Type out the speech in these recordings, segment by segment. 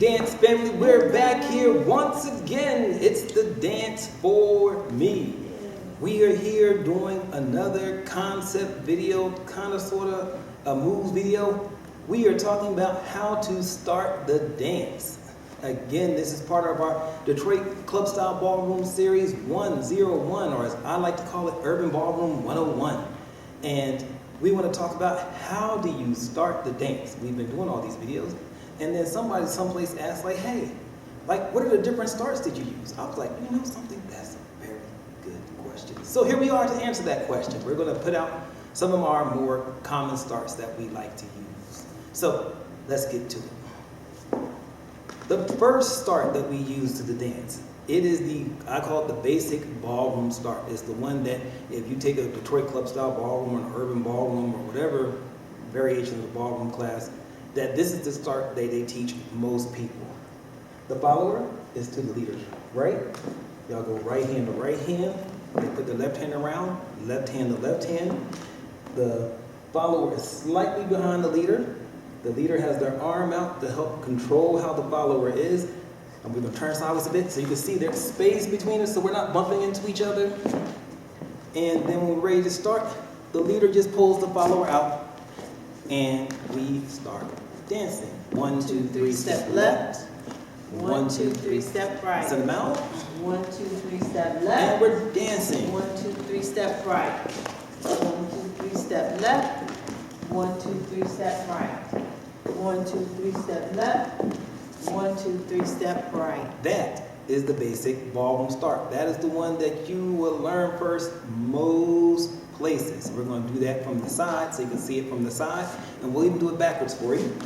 Dance family, we're back here once again. It's the Dance for Me. We are here doing another concept video, kind of sort of a moves video. We are talking about how to start the dance. Again, this is part of our Detroit Club Style Ballroom Series 101, or as I like to call it, Urban Ballroom 101. And we want to talk about how do you start the dance. We've been doing all these videos. And then somebody someplace asked, like, hey, like, what are the different starts that you use? I was like, you know something? That's a very good question. So here we are to answer that question. We're going to put out some of our more common starts that we like to use. So let's get to it. The first start that we use to the dance, it is I call it the basic ballroom start. It's the one that if you take a Detroit Club Style Ballroom or an Urban Ballroom or whatever variation of the ballroom class, that this is the start that they teach most people. The follower is to the leader, right? Y'all go right hand to right hand. They put the left hand around, left hand to left hand. The follower is slightly behind the leader. The leader has their arm out to help control how the follower is. And we're going to turn sideways a bit so you can see there's space between us so we're not bumping into each other. And then when we're ready to start, the leader just pulls the follower out and we start dancing. 1, 2, 3, step left. 1, 2, 3, step right. Send them out. 1, 2, 3, step left. And we're dancing. 1, 2, 3, step right. 1, 2, 3, step left. 1, 2, 3, step right. 1, 2, 3, step left. 1, 2, 3, step right. That is the basic ballroom start. That is the one that you will learn first most places. We're going to do that from the side so you can see it from the side, and we'll even do it backwards for you.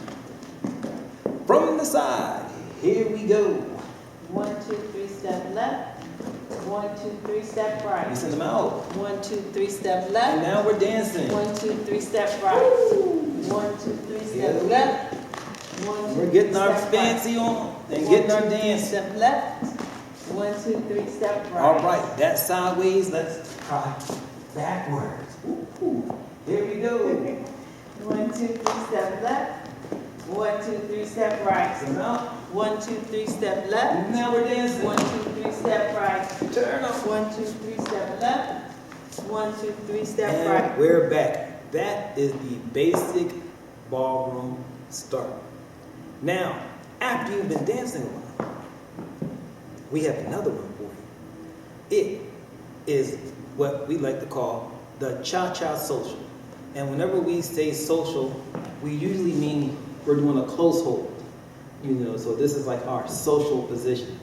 From the side, here we go. 1, 2, 3, step left. 1, 2, 3, step right. You send them out. 1, 2, 3, step left. And now we're dancing. 1, 2, 3, step right. 1, 2, 3, step left. 1, 2, we're getting our fancy on and getting our dance. Step left. 1, 2, 3, step right. All right, that's sideways. Let's try backwards. Ooh. Here we go. 1, 2, 3, step left. 1, 2, 3, step right. So now, 1, 2, 3, step left. Now we're dancing. 1, 2, 3, step right. Turn up. 1, 2, 3, step left. 1, 2, 3, step and right. We're back. That is the basic ballroom start. Now, after you've been dancing a while, we have another one for you. It is what we like to call the cha-cha social. And whenever we say social, we usually mean we're doing a close hold. You know, so this is like our social position.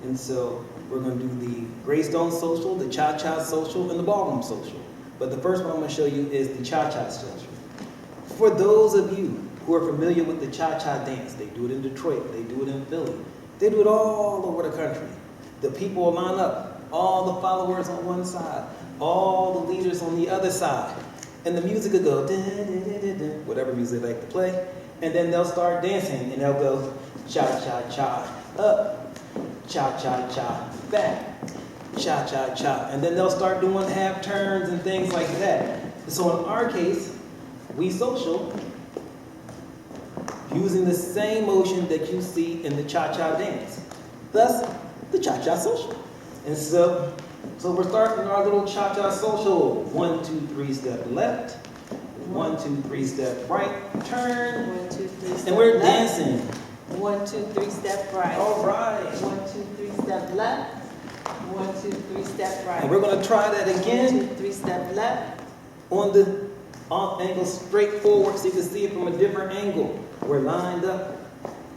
And so we're going to do the Greystone social, the cha-cha social, and the ballroom social. But the first one I'm going to show you is the cha-cha social. For those of you who are familiar with the cha-cha dance, they do it in Detroit, they do it in Philly, they do it all over the country. The people will line up, all the followers on one side, all the leaders on the other side. And the music will go, dun, dun, dun, dun, dun, whatever music they like to play. And then they'll start dancing and they'll go cha-cha-cha, up, cha-cha-cha, back, cha-cha-cha. And then they'll start doing half turns and things like that. So in our case, we social using the same motion that you see in the cha-cha dance. Thus, the cha-cha social. And so we're starting our little cha-cha social. 1, 2, 3, step left. 1, 2, 3, step right. Turn. 1, 2, 3, step and we're left. Dancing. 1, 2, 3, step right. All right. 1, 2, 3, step left. 1, 2, 3, step right. And we're going to try that again. 1, 2, 3, step left. On the off angle, straight forward, so you can see it from a different angle. We're lined up.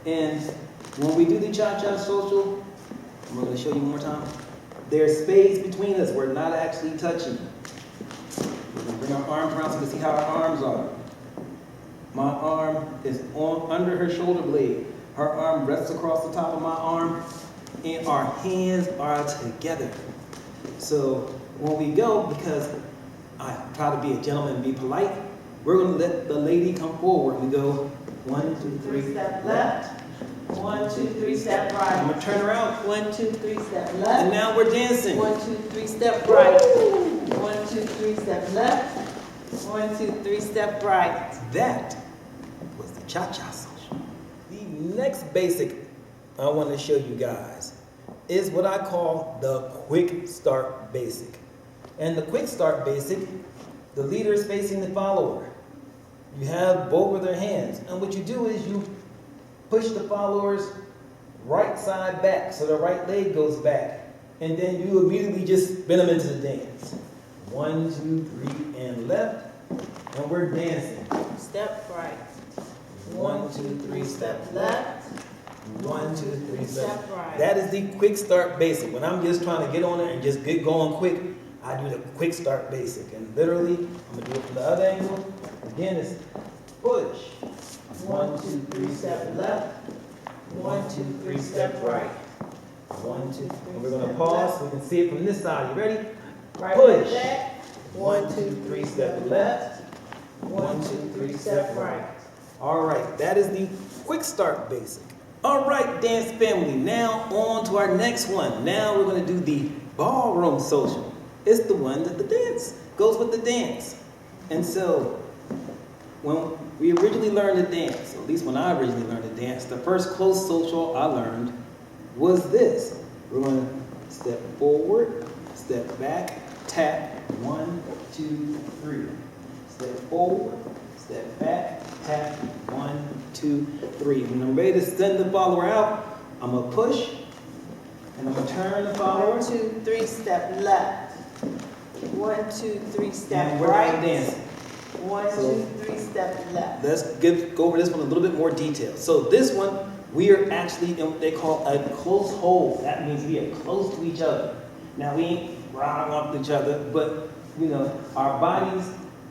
And when we do the cha-cha social, I'm going to show you one more time. There's space between us. We're not actually touching. We're going to bring our arms around so you can see how our arms are. My arm is under her shoulder blade. Her arm rests across the top of my arm. And our hands are together. So when we go, because I try to be a gentleman and be polite, we're going to let the lady come forward. We go 1, 2, 3, step left. 1, 2, 3, step right. I'm going to turn around. 1, 2, 3, step left. And now we're dancing. 1, 2, 3, step right. 1, 2, 3, step left. 1, 2, 3, step right. That was the cha-cha social. The next basic I want to show you guys is what I call the quick start basic. And the quick start basic, the leader is facing the follower. You have both of their hands. And what you do is you push the follower's right side back so the right leg goes back. And then you immediately just spin them into the dance. 1, 2, 3, and left. And we're dancing. Step right. 1, 2, 3, step left. 1, 2, 3, step right. That is the quick start basic. When I'm just trying to get on it and just get going quick, I do the quick start basic. And literally, I'm going to do it from the other angle. Again, it's push. 1, 2, 3, step left. 1, 2, 3, step right. 1, 2, 3. And we're going to pause so we can see it from this side. You ready? Right. Push. 1, 2, 3, step left. 1, 2, 3, step right. All right, that is the quick start basic. All right, dance family, now on to our next one. Now we're going to do the ballroom social. It's the one that the dance goes with the dance. And so when we originally learned to dance, or at least when I originally learned to dance, the first close social I learned was this. We're going to step forward, step back, tap, 1, 2, 3. Step forward, step back, tap, 1, 2, 3. When I'm ready to send the follower out, I'm going to push, and I'm going to turn the follower. 1, 2, 3, step left. 1, 2, 3, step And we're right. now dancing. 1, 2, 3, step left. Let's go over this one a little bit more detail. So this one, we are actually in what they call a close hold. That means we are close to each other. Now we ain't round up each other, but you know, our bodies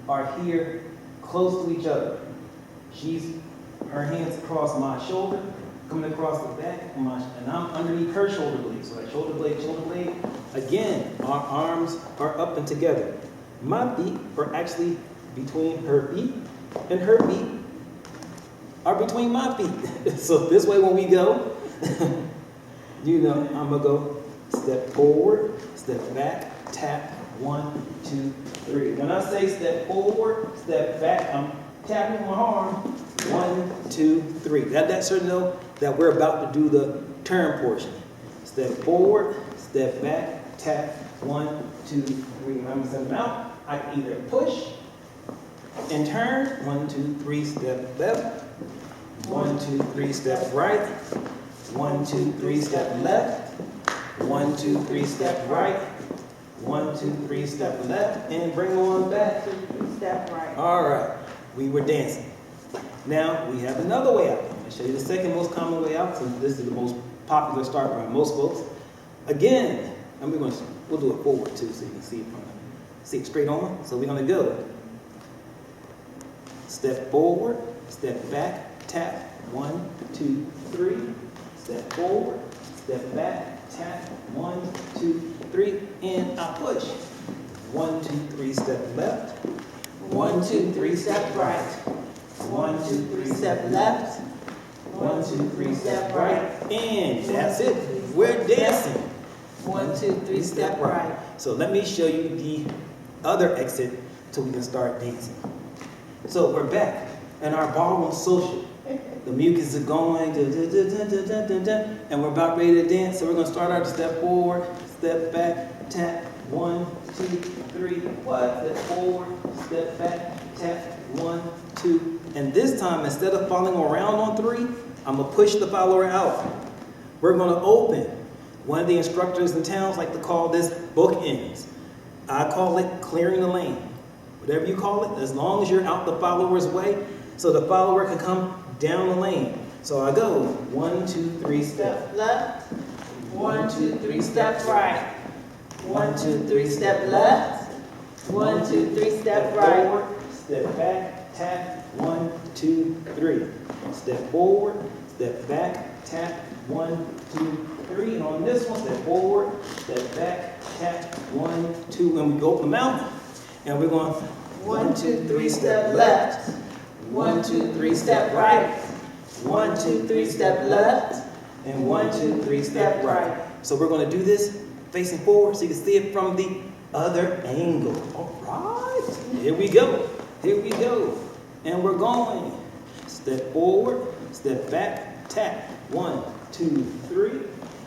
are here close to each other. Her hands across my shoulder, coming across the back, and I'm underneath her shoulder blade. So that shoulder blade. Again, our arms are up and together. My feet are actually between her feet, and her feet are between my feet. So this way when we go, you know, I'm gonna go step forward, step back, tap, 1, 2, 3. When I say step forward, step back, I'm tapping my arm, 1, 2, 3. That lets her know that we're about to do the turn portion. Step forward, step back, tap, 1, 2, 3. When I'm sending out, I can either push and turn, 1, 2, 3, step left, 1, 2, 3, step right, 1, 2, 3, step left, 1, 2, 3, step right, 1, 2, 3, step left, and bring on back. 2, 3, step right. All right, we were dancing. Now we have another way out. I'm going to show you the second most common way out, since this is the most popular start by most folks. Again, and we'll do it forward too, so you can see it straight on. So we're going to go step forward, step back, tap, 1, 2, 3. Step forward, step back, tap, 1, 2, 3, and I push. 1, 2, 3, step left. 1, 2, 3, step right. 1, 2, 3, step left. 1, 2, 3, step right. And that's it. We're dancing. 1, 2, 3, step right. So let me show you the other exit so we can start dancing. So we're back in our ballroom social. The mucus is going, and we're about ready to dance. So we're going to start our step forward, step back, tap, 1, 2, 3, what? Step forward, step back, tap, 1, 2. And this time, instead of following around on 3, I'm going to push the follower out. We're going to open. One of the instructors in towns like to call this bookends. I call it clearing the lane. Whatever you call it, as long as you're out the follower's way, so the follower can come down the lane. So I go 1, 2, 3, step left. 1, 2, 3, step right. 1, 2, 3, step left. 1, 2, 3, step right. Forward, step back, tap, 1, 2, 3. Step forward, step back, tap, 1, 2, 3. And on this one, step forward, step back, tap, 1, 2. And we go up the mountain. And we're going 1, 2, 3, step left. 1, 2, 3, step right. 1, 2, 3, step left. And 1, 2, 3, step right. So we're going to do this facing forward so you can see it from the other angle. All right. Here we go. Here we go. And we're going. Step forward, step back, tap. 1, 2, 3.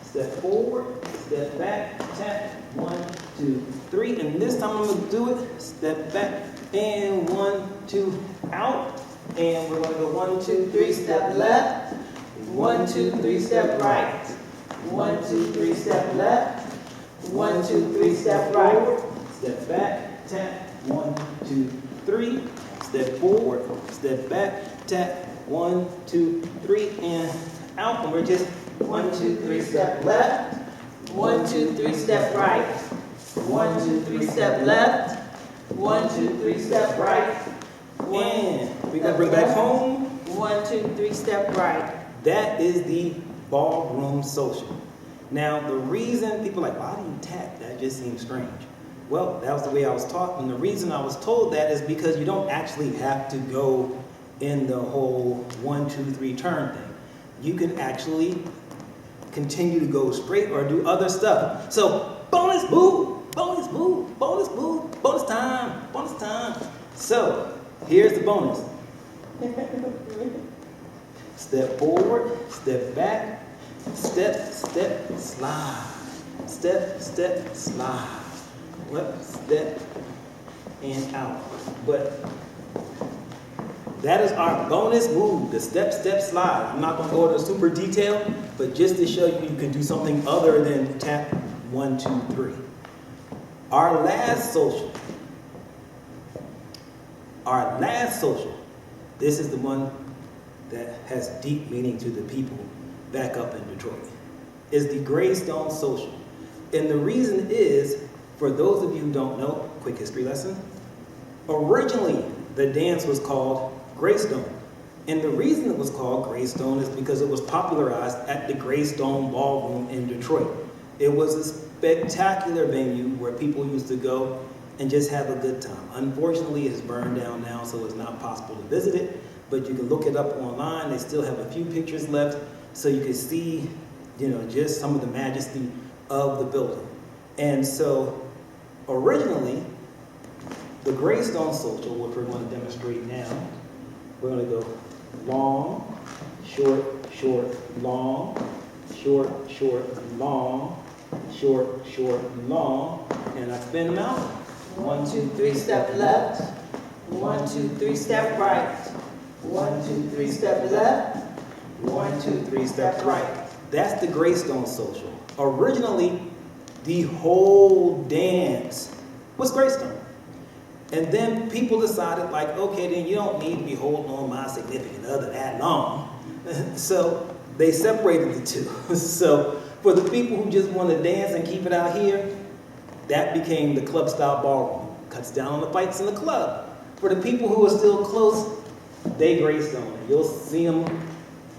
Step forward, step back, tap, 1, 2, 3. And this time I'm gonna do it, step back, and 1, 2, out. And we're gonna go 1, 2, 3, step left. 1, 2, 3, step right. 1, 2, 3, step left. 1, 2, 3, step right. Step back, tap, 1, 2, 3. Step forward, step back, tap, 1, 2, 3, and out. And we're just 1, 2, 3, step left. 1, 2, 3, step right. 1, 2, 3, step left. 1, 2, 3, step right. And we're gonna bring back home. 1, 2, 3, step right. That is the ballroom social. Now, the reason people are like, why do you tap? That just seems strange. Well, that was the way I was taught, and the reason I was told that is because you don't actually have to go in the whole 1, 2, 3 turn thing. You can actually continue to go straight or do other stuff. So, bonus move, bonus move, bonus move, bonus time, bonus time. So, here's the bonus. Step forward, step back, step, step, slide. Step, step, slide. Left, step, and out. But that is our bonus move, the step, step, slide. I'm not going to go into super detail, but just to show you can do something other than tap 1, 2, 3. Our last social, this is the one that has deep meaning to the people back up in Detroit, is the Greystone social. And the reason is, for those of you who don't know, quick history lesson, originally the dance was called Greystone. And the reason it was called Greystone is because it was popularized at the Greystone Ballroom in Detroit. It was a spectacular venue where people used to go and just have a good time. Unfortunately, it's burned down now, so it's not possible to visit it, but you can look it up online. They still have a few pictures left, so you can see, just some of the majesty of the building. And so, originally, the Greystone social, which we're going to demonstrate now, we're going to go long, short, short, long, short, short, long, short, short, long, and I spin them out. 1, 2, 3, step left. 1, 2, 3, step right. 1, 2, 3, step left. 1, 2, 3, step right. That's the Greystone social. Originally, the whole dance was Greystone. And then people decided, like, okay, then you don't need to be holding on my significant other that long. So they separated the two. So for the people who just want to dance and keep it out here, that became the club style ballroom. Cuts down on the fights in the club. For the people who are still close, they Greystone. You'll see them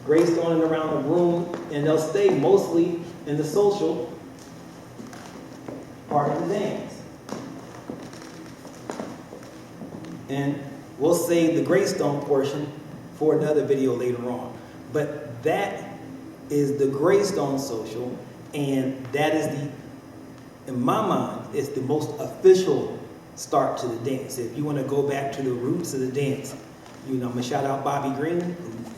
Greystoning around the room, and they'll stay mostly in the social part of the dance. And we'll save the Greystone portion for another video later on. But that is the Greystone social, and that is in my mind, it's the most official start to the dance. If you want to go back to the roots of the dance, I'm gonna shout out Bobby Green,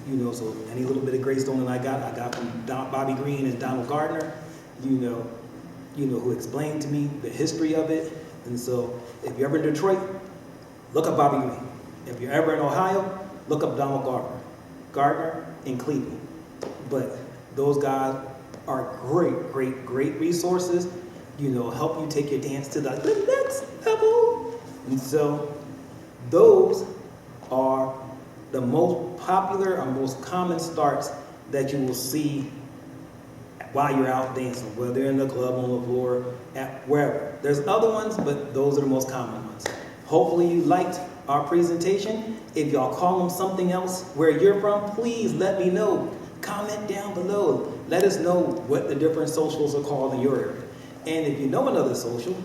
who, so any little bit of Greystone that I got from Bobby Green and Donald Gardner, who explained to me the history of it. And so if you're ever in Detroit, look up Bobby Green. If you're ever in Ohio, look up Donald Gardner in Cleveland. But those guys are great, great, great resources, help you take your dance to the next level. And so those are the most popular or most common starts that you will see while you're out dancing, whether in the club, on the floor, at wherever. There's other ones, but those are the most common ones. Hopefully you liked our presentation. If y'all call them something else where you're from, please let me know. Comment down below. Let us know what the different socials are called in your area. And if you know another social,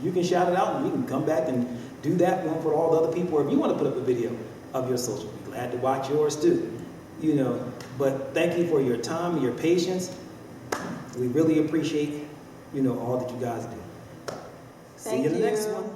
you can shout it out and we can come back and do that one for all the other people. Or if you want to put up a video of your social, we'd be glad to watch yours too. But thank you for your time and your patience. We really appreciate, all that you guys do. See you in the next one.